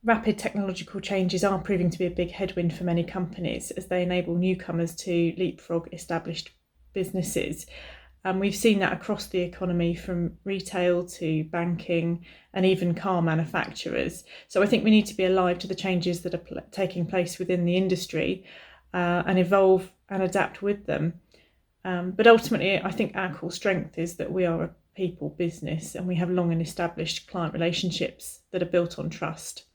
rapid technological changes are proving to be a big headwind for many companies as they enable newcomers to leapfrog established businesses. And we've seen that across the economy, from retail to banking and even car manufacturers. So I think we need to be alive to the changes that are taking place within the industry and evolve and adapt with them. But ultimately, I think our core strength is that we are a people business and we have long and established client relationships that are built on trust.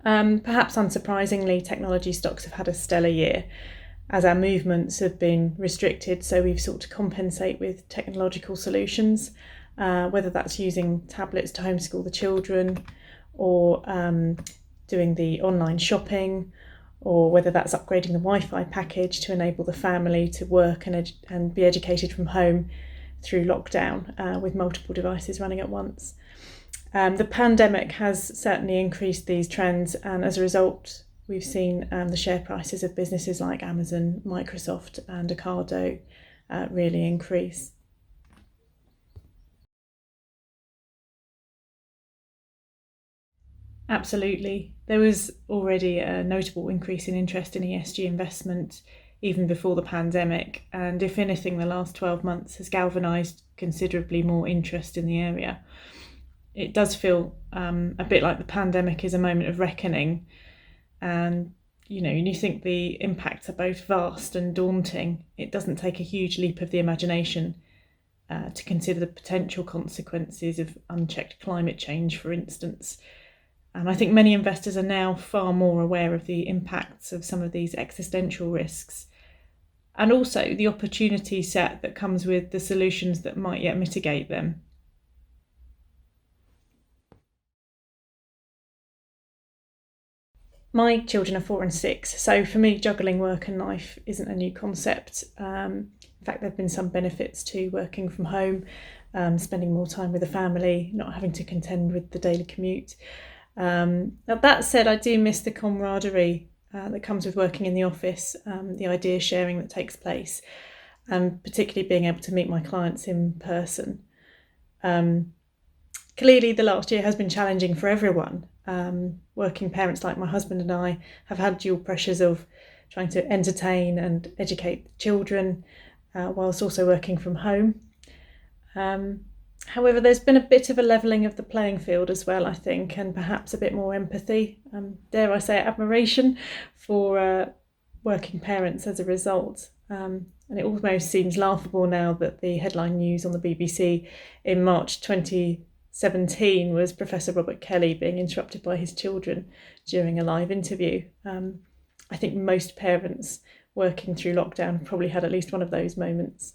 Perhaps unsurprisingly, technology stocks have had a stellar year as our movements have been restricted, so we've sought to compensate with technological solutions, whether that's using tablets to homeschool the children or doing the online shopping, or whether that's upgrading the Wi-Fi package to enable the family to work and be educated from home through lockdown with multiple devices running at once. The pandemic has certainly increased these trends, and as a result, we've seen the share prices of businesses like Amazon, Microsoft, and Ocado really increase. Absolutely. There was already a notable increase in interest in ESG investment even before the pandemic, and if anything, the last 12 months has galvanised considerably more interest in the area. It does feel a bit like the pandemic is a moment of reckoning, and you think the impacts are both vast and daunting. It doesn't take a huge leap of the imagination to consider the potential consequences of unchecked climate change, for instance. And I think many investors are now far more aware of the impacts of some of these existential risks, and also the opportunity set that comes with the solutions that might yet mitigate them. My children are 4 and 6, so for me, juggling work and life isn't a new concept. In fact, there have been some benefits to working from home, spending more time with the family, not having to contend with the daily commute. Now, that said, I do miss the camaraderie that comes with working in the office, the idea sharing that takes place, and particularly being able to meet my clients in person. Clearly, the last year has been challenging for everyone. Working parents like my husband and I have had dual pressures of trying to entertain and educate children whilst also working from home. However, there's been a bit of a levelling of the playing field as well, I think, and perhaps a bit more empathy, dare I say admiration for working parents as a result. And it almost seems laughable now that the headline news on the BBC in March 2017 was Professor Robert Kelly being interrupted by his children during a live interview. I think most parents working through lockdown probably had at least one of those moments.